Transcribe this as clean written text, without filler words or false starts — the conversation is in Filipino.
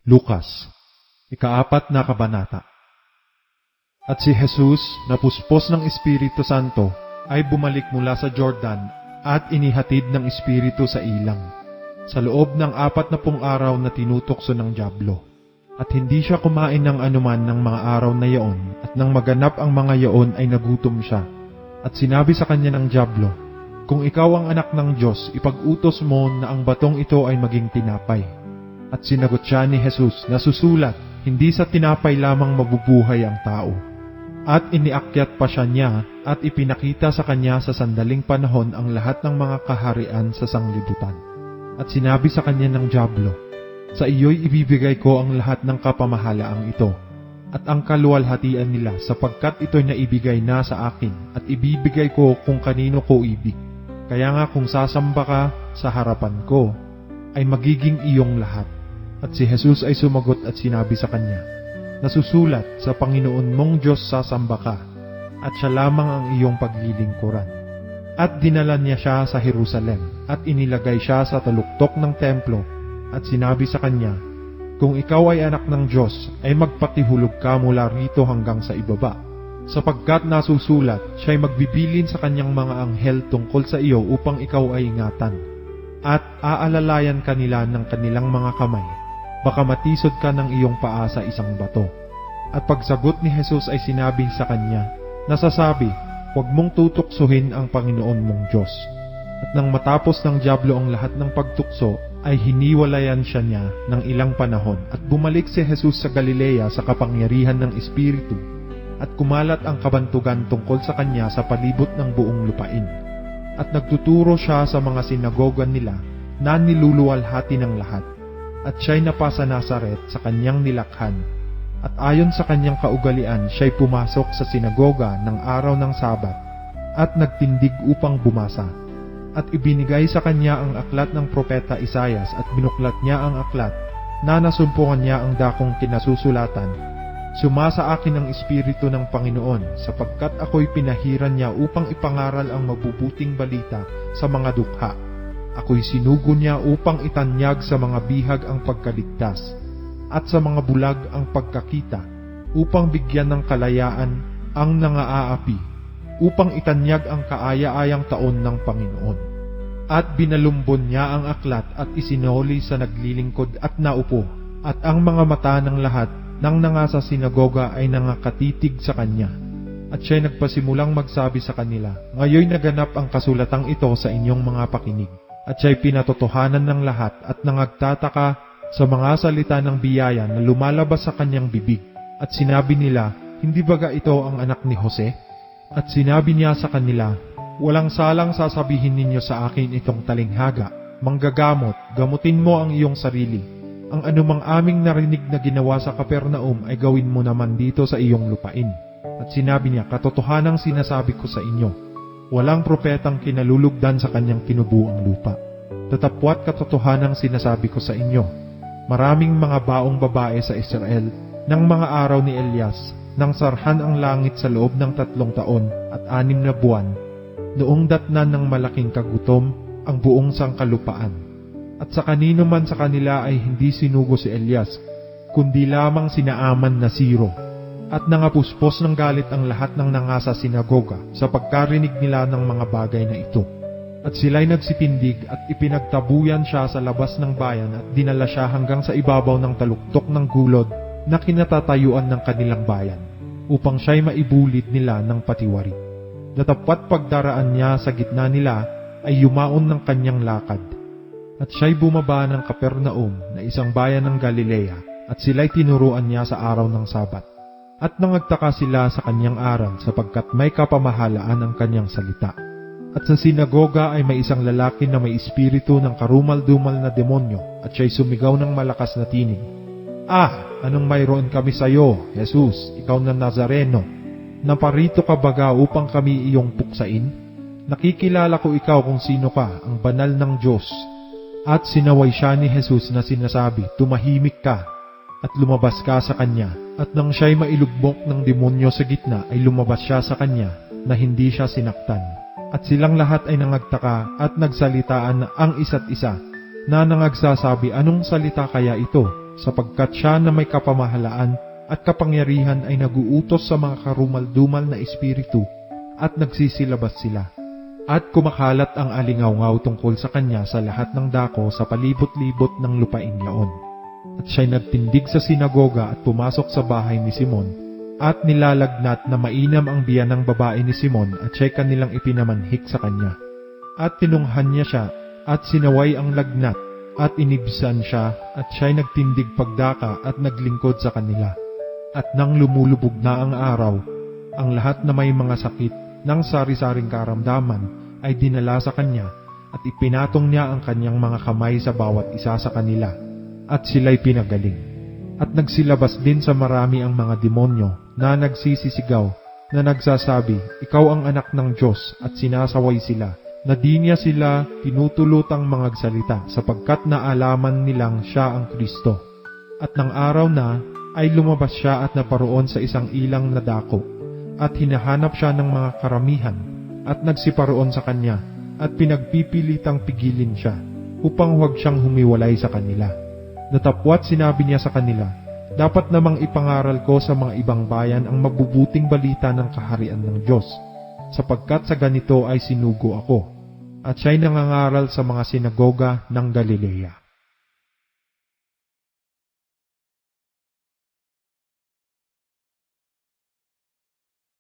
Lukas, ika-4 na kabanata. At si Jesus, na puspos ng Espiritu Santo, ay bumalik mula sa Jordan at inihatid ng Espiritu sa ilang, sa loob ng 40 araw na tinutokso ng dyablo. At hindi siya kumain ng anuman ng mga araw na yaon, at nang maganap ang mga yaon ay nagutom siya. At sinabi sa kanya ng dyablo, "Kung ikaw ang anak ng Diyos, ipag-utos mo na ang batong ito ay maging tinapay." At sinagot siya ni Jesus, "Nasusulat, hindi sa tinapay lamang mabubuhay ang tao." At iniakyat pa siya niya at ipinakita sa kanya sa sandaling panahon ang lahat ng mga kaharian sa sanglibutan. At sinabi sa kanya ng dyablo, "Sa iyo'y ibibigay ko ang lahat ng kapamahalaang ito, at ang kaluwalhatian nila sapagkat ito'y naibigay na sa akin, at ibibigay ko kung kanino ko ibig. Kaya nga kung sasamba ka sa harapan ko, ay magiging iyong lahat." At si Jesus ay sumagot at sinabi sa kanya, "Nasusulat, sa Panginoon mong Diyos sasamba ka, at siya lamang ang iyong paglilingkuran." At dinala niya siya sa Jerusalem, at inilagay siya sa taluktok ng templo, at sinabi sa kanya, "Kung ikaw ay anak ng Diyos, ay magpatihulog ka mula rito hanggang sa ibaba. Sapagkat nasusulat, siya'y magbibilin sa kanyang mga anghel tungkol sa iyo upang ikaw ay ingatan. At aalalayan kanila ng kanilang mga kamay, baka matisod ka ng iyong paa sa isang bato." At pagsagot ni Jesus ay sinabi sa kanya, "Nasasabi, huwag mong tutuksohin ang Panginoon mong Diyos." At nang matapos ng dyablo ang lahat ng pagtukso, ay hiniwalayan siya niya ng ilang panahon, at bumalik si Jesus sa Galilea sa kapangyarihan ng Espiritu, at kumalat ang kabantugan tungkol sa kanya sa palibot ng buong lupain. At nagtuturo siya sa mga sinagoga nila na niluluwalhati ng lahat. At siya'y napasa Nazaret sa kanyang nilakhan, at ayon sa kanyang kaugalian siya'y pumasok sa sinagoga ng araw ng Sabat, at nagtindig upang bumasa. At ibinigay sa kanya ang aklat ng propeta Isaias, at binuklat niya ang aklat, na nasumpungan niya ang dakong kinasusulatan, "Sumasa akin ang Espiritu ng Panginoon, sapagkat ako'y pinahiran niya upang ipangaral ang mabubuting balita sa mga dukha. Ako'y sinugo niya upang itanyag sa mga bihag ang pagkaligtas, at sa mga bulag ang pagkakita, upang bigyan ng kalayaan ang nangaapi, upang itanyag ang kaaya-ayang taon ng Panginoon." At binalumbon niya ang aklat at isinoli sa naglilingkod at naupo, at ang mga mata ng lahat ng nangasa sinagoga ay nangakatitig sa kanya. At siya'y nagpasimulang magsabi sa kanila, "Ngayoy naganap ang kasulatang ito sa inyong mga pakinig." At siya'y pinatotohanan ng lahat at nangagtataka sa mga salita ng biyaya na lumalabas sa kanyang bibig. At sinabi nila, "Hindi baga ito ang anak ni Jose?" At sinabi niya sa kanila, "Walang salang sasabihin ninyo sa akin itong talinghaga, 'Manggagamot, gamutin mo ang iyong sarili. Ang anumang aming narinig na ginawa sa Kapernaum ay gawin mo naman dito sa iyong lupain." At sinabi niya, "Katotohanang sinasabi ko sa inyo, walang propetang kinalulugdan sa kanyang kinubuang lupa. Tatapwat katotohanang sinasabi ko sa inyo, maraming mga baong babae sa Israel ng mga araw ni Elias, nang sarhan ang langit sa loob ng 3 taon at 6 na buwan, noong datnan ng malaking kagutom ang buong sangkalupaan. At sa kanino man sa kanila ay hindi sinugo si Elias, kundi lamang sina Aman na Siro. At nangapuspos ng galit ang lahat ng nangasa sinagoga sa pagkarinig nila ng mga bagay na ito. At sila'y nagsitindig at ipinagtabuyan siya sa labas ng bayan, at dinala siya hanggang sa ibabaw ng taluktok ng gulod na kinatatayuan ng kanilang bayan, upang siya'y maibulid nila ng patiwari. Datapwat pagdaraan niya sa gitna nila ay yumaon ng kanyang lakad. At siya'y bumaba ng Kapernaum na isang bayan ng Galilea, at sila'y tinuruan niya sa araw ng Sabat. At nangagtaka sila sa kanyang aral, sapagkat may kapamahalaan ang kanyang salita. At sa sinagoga ay may isang lalaki na may espiritu ng karumal-dumal na demonyo, at siya'y sumigaw ng malakas na tinig, "Ah, anong mayroon kami sa iyo, Jesus, ikaw na Nazareno? Naparito ka baga upang kami iyong puksain? Nakikilala ko ikaw kung sino ka, ang banal ng Diyos." At sinaway siya ni Jesus na sinasabi, "Tumahimik ka," at lumabas ka sa kanya. At nang siya'y mailugbok ng demonyo sa gitna, ay lumabas siya sa kanya na hindi siya sinaktan. At silang lahat ay nangagtaka at nagsalitaan ang isa't isa, na nangagsasabi, "Anong salita kaya ito? sapagkat siya na may kapamahalaan at kapangyarihan ay naguutos sa mga karumal-dumal na espiritu at nagsisilabas sila. At kumakalat ang alingaw-ngaw tungkol sa kanya sa lahat ng dako sa palibot-libot ng lupain yaon. At siya'y nagtindig sa sinagoga at pumasok sa bahay ni Simon, at nilalagnat na mainam ang biyan ng babae ni Simon at siya'y kanilang ipinamanhik sa kanya. At tinunghan niya siya, at sinaway ang lagnat, at inibsan siya, at siya'y nagtindig pagdaka at naglingkod sa kanila. At nang lumulubog na ang araw, ang lahat na may mga sakit ng sari-saring karamdaman ay dinala sa kanya, at ipinatong niya ang kanyang mga kamay sa bawat isa sa kanila, at sila'y pinagaling. At nagsilabas din sa marami ang mga demonyo na nagsisisigaw, na nagsasabi, "Ikaw ang anak ng Diyos," at sinasaway sila, na di niya sila tinutulutang magsalita sapagkat naalaman nilang siya ang Kristo. At ng araw na ay lumabas siya at naparoon sa isang ilang na dako, at hinahanap siya ng mga karamihan, at nagsiparoon sa kanya, at pinagpipilitang pigilin siya, upang huwag siyang humiwalay sa kanila. Natapwat sinabi niya sa kanila, "Dapat namang ipangaral ko sa mga ibang bayan ang mabubuting balita ng kaharian ng Diyos, sapagkat sa ganito ay sinugo ako." At siya'y nangangaral sa mga sinagoga ng Galilea.